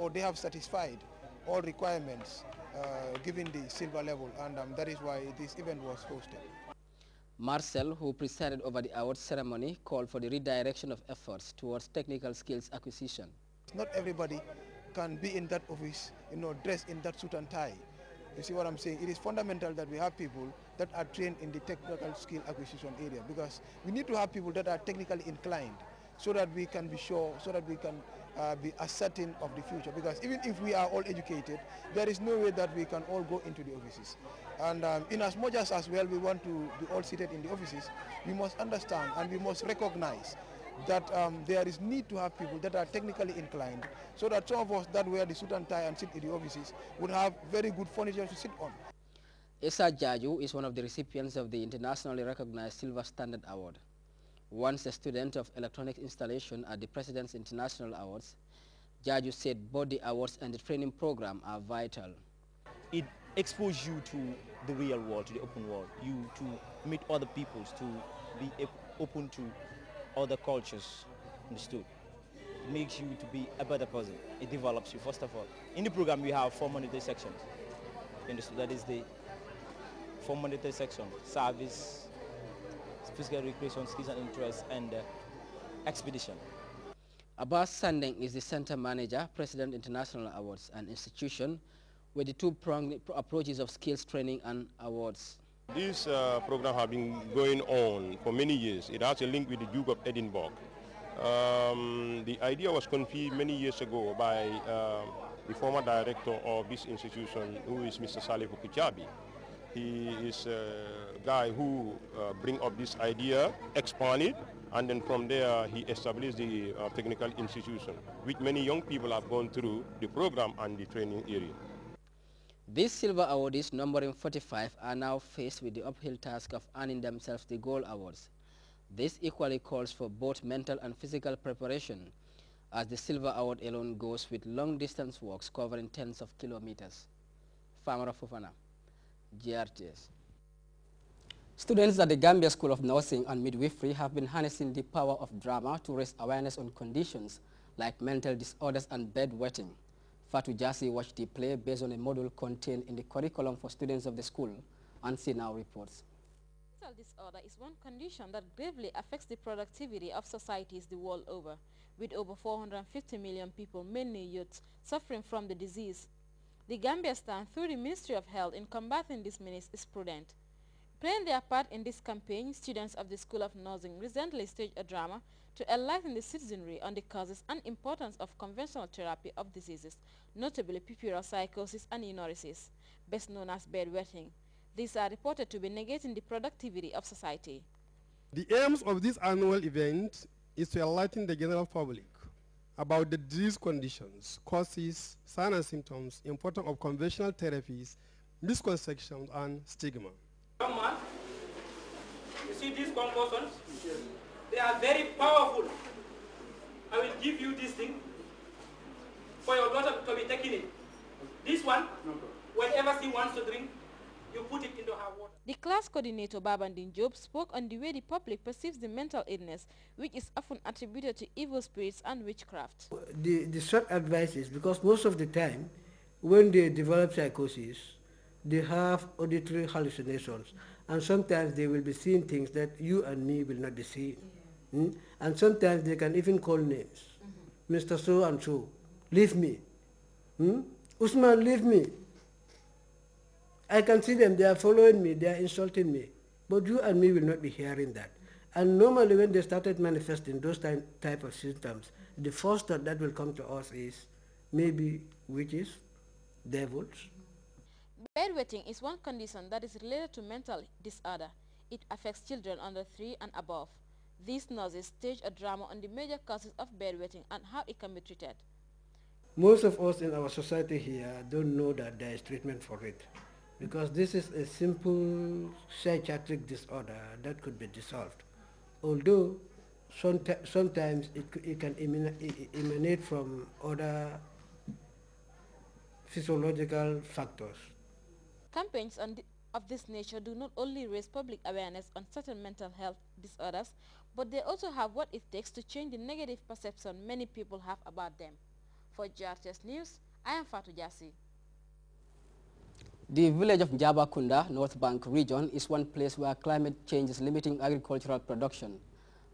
or they have satisfied all requirements given the silver level, and that is why this event was hosted. Marcel, who presided over the awards ceremony, called for the redirection of efforts towards technical skills acquisition. Not everybody can be in that office, dressed in that suit and tie. You see what I'm saying? It is fundamental that we have people that are trained in the technical skill acquisition area, because we need to have people that are technically inclined so that we can be sure, so that we can be certain of the future. Because even if we are all educated, there is no way that we can all go into the offices. And in as much as well we want to be all seated in the offices, we must understand and we must recognize that there is need to have people that are technically inclined, so that some of us that wear the suit and tie and sit in the offices would have very good furniture to sit on. Esa Jaju is one of the recipients of the internationally recognized Silver Standard Award. Once a student of electronic installation at the President's International Awards, Jaju said both the awards and the training program are vital. It exposes you to the real world, to the open world, you to meet other peoples, to be open to other cultures, understood. It makes you to be a better person. It develops you, first of all. In the program, we have 4 mandatory sections. Understood? That is the 4 mandatory section: service, physical recreation, skills and interests, and expedition. Abbas Sandeng is the center manager, President International Awards, an institution with the two-pronged approaches of skills training and awards. This program has been going on for many years. It has a link with the Duke of Edinburgh. The idea was conceived many years ago by the former director of this institution, who is Mr. Salih Fukuchabi. He is a guy who bring up this idea, expand it, and then from there he established the technical institution, which many young people have gone through the program and the training area. These silver awardees, numbering 45, are now faced with the uphill task of earning themselves the gold awards. This equally calls for both mental and physical preparation, as the silver award alone goes with long-distance walks covering tens of kilometers. Famara Fofana, Grts. Students at the Gambia School of Nursing and Midwifery have been harnessing the power of drama to raise awareness on conditions like mental disorders and bedwetting. Fatu Jassi watched the play based on a module contained in the curriculum for students of the school, and see now reports. Mental disorder is one condition that gravely affects the productivity of societies the world over, with over 450 million people, mainly youths, suffering from the disease. The Gambia stand through the Ministry of Health in combating this menace is prudent. Playing their part in this campaign, students of the School of Nursing recently staged a drama to enlighten the citizenry on the causes and importance of conventional therapy of diseases, notably puerperal psychosis and enuresis, best known as bedwetting. These are reported to be negating the productivity of society. The aims of this annual event is to enlighten the general public about the disease conditions, causes, signs and symptoms, importance of conventional therapies, misconceptions, and stigma. Young man, you see these concussions? Yes. They are very powerful. I will give you this thing for your daughter to be taking it. This one, whenever she wants to drink, you put it into her water. The class coordinator, Babandin Job, spoke on the way the public perceives the mental illness, which is often attributed to evil spirits and witchcraft. The short advice is, because most of the time, when they develop psychosis, they have auditory hallucinations, and sometimes they will be seeing things that you and me will not be seeing. And sometimes they can even call names. Mr. So and so, leave me. Usman, leave me. I can see them, they are following me, they are insulting me. But you and me will not be hearing that. And normally when they started manifesting those type of symptoms, the first thought that will come to us is maybe witches, devils. Bedwetting is one condition that is related to mental disorder. It affects children under 3 and above. These nurses stage a drama on the major causes of bedwetting and how it can be treated. Most of us in our society here don't know that there is treatment for it, because this is a simple psychiatric disorder that could be dissolved. Although sometimes it can emanate from other physiological factors. Campaigns of this nature do not only raise public awareness on certain mental health disorders, but they also have what it takes to change the negative perception many people have about them. For GRTS News, I am Fatou Jassi. The village of Njabakunda, North Bank region, is one place where climate change is limiting agricultural production.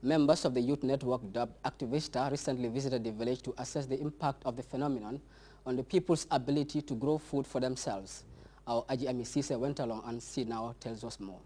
Members of the youth network dubbed Activista recently visited the village to assess the impact of the phenomenon on the people's ability to grow food for themselves. Our Aji Amisise went along and she now tells us more.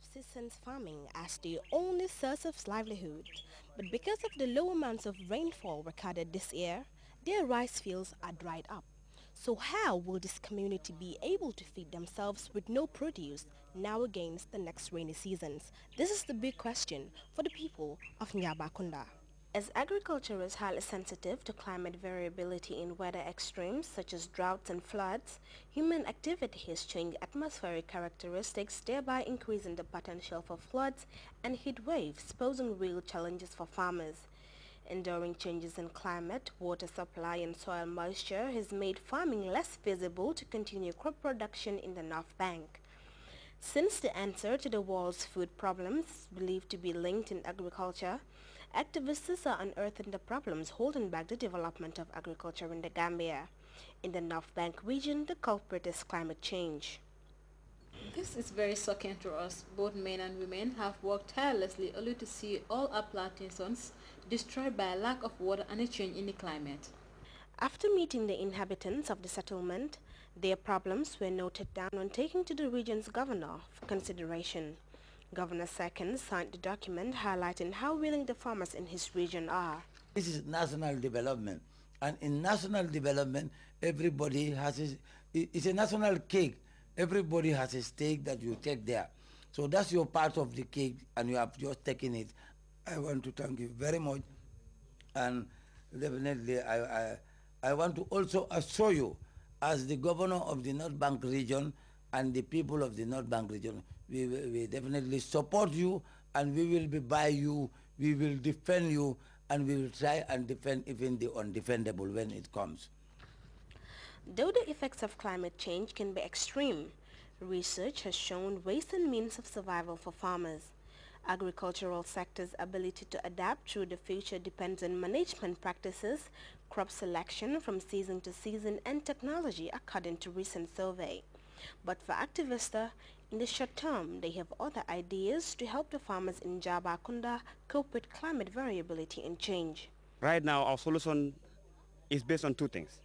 Subsistence farming as the only source of livelihood, but because of the low amounts of rainfall recorded this year, their rice fields are dried up. So how will this community be able to feed themselves with no produce now against the next rainy seasons? This is the big question for the people of Nyabakunda. As agriculture is highly sensitive to climate variability in weather extremes such as droughts and floods, human activity has changed atmospheric characteristics, thereby increasing the potential for floods and heat waves, posing real challenges for farmers. Enduring changes in climate, water supply and soil moisture has made farming less feasible to continue crop production in the North Bank. Since the answer to the world's food problems, believed to be linked in agriculture, activists are unearthing the problems holding back the development of agriculture in the Gambia. In the North Bank region, the culprit is climate change. This is very shocking to us. Both men and women have worked tirelessly only to see all our plantations destroyed by a lack of water and a change in the climate. After meeting the inhabitants of the settlement, their problems were noted down and taken to the region's governor for consideration. Governor Seconds signed the document highlighting how willing the farmers in his region are. This is national development, and in national development, everybody has it's a national cake. Everybody has a stake that you take there. So that's your part of the cake, and you have just taken it. I want to thank you very much, and definitely I want to also assure you, as the governor of the North Bank region and the people of the North Bank region, we definitely support you, and we will be by you, we will defend you, and we will try and defend even the undefendable when it comes. Though the effects of climate change can be extreme, research has shown ways and means of survival for farmers. Agricultural sector's ability to adapt through the future depends on management practices, crop selection from season to season, and technology, according to recent survey. But for Activista, in the short term, they have other ideas to help the farmers in Njabakunda cope with climate variability and change. Right now, our solution is based on two things.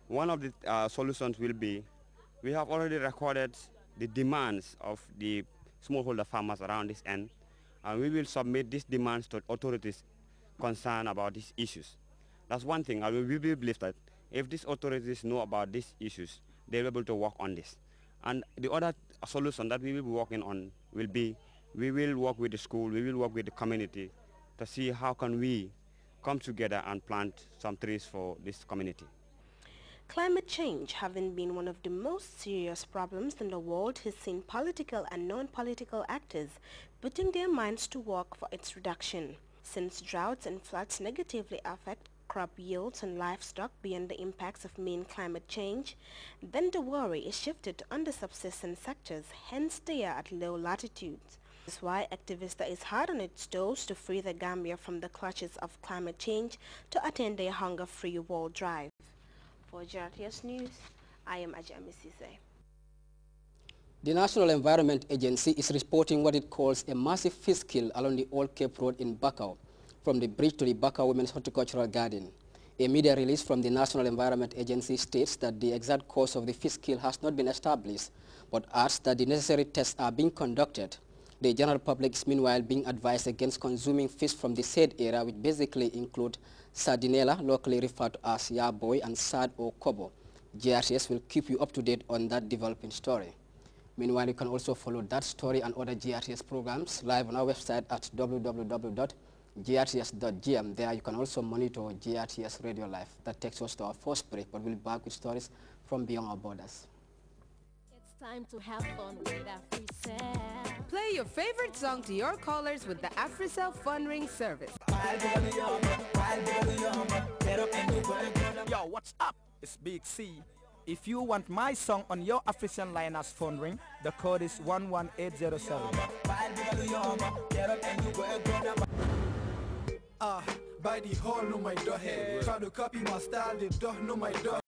One of the solutions will be, we have already recorded the demands of the smallholder farmers around this end, and we will submit these demands to authorities concerned about these issues. That's one thing, and we believe that if these authorities know about these issues, they'll be able to work on this. And the other solution that we will be working on will be, we will work with the school, we will work with the community to see how can we come together and plant some trees for this community. Climate change, having been one of the most serious problems in the world, has seen political and non-political actors putting their minds to work for its reduction. Since droughts and floods negatively affect crop yields and livestock beyond the impacts of mean climate change, then the worry is shifted to under-subsistence sectors, hence they are at low latitudes. That's why Activista is hard on its toes to free the Gambia from the clutches of climate change to attain their hunger-free world drive. For GRTS News, I am Ajami Sise. The National Environment Agency is reporting what it calls a massive fish kill along the Old Cape Road in Bakau, from the bridge to the Bakau Women's Horticultural Garden. A media release from the National Environment Agency states that the exact cause of the fish kill has not been established, but adds that the necessary tests are being conducted. The general public is meanwhile being advised against consuming fish from the said area, which basically include sardinella, locally referred to as yaboy, and sad or kobo. GRTS will keep you up to date on that developing story. Meanwhile, you can also follow that story and other GRTS programs live on our website at www.grts.gm. There you can also monitor GRTS Radio Live. That takes us to our first break, but we'll be back with stories from beyond our borders. It's time to have fun with AfriCell. Play your favorite song to your callers with the AfriCell Fun Ring service. Yo, what's up? It's Big C. If you want my song on your African line as phone ring, the code is 11807. by the hall, no my door head. Try to copy my style, they don't know my door.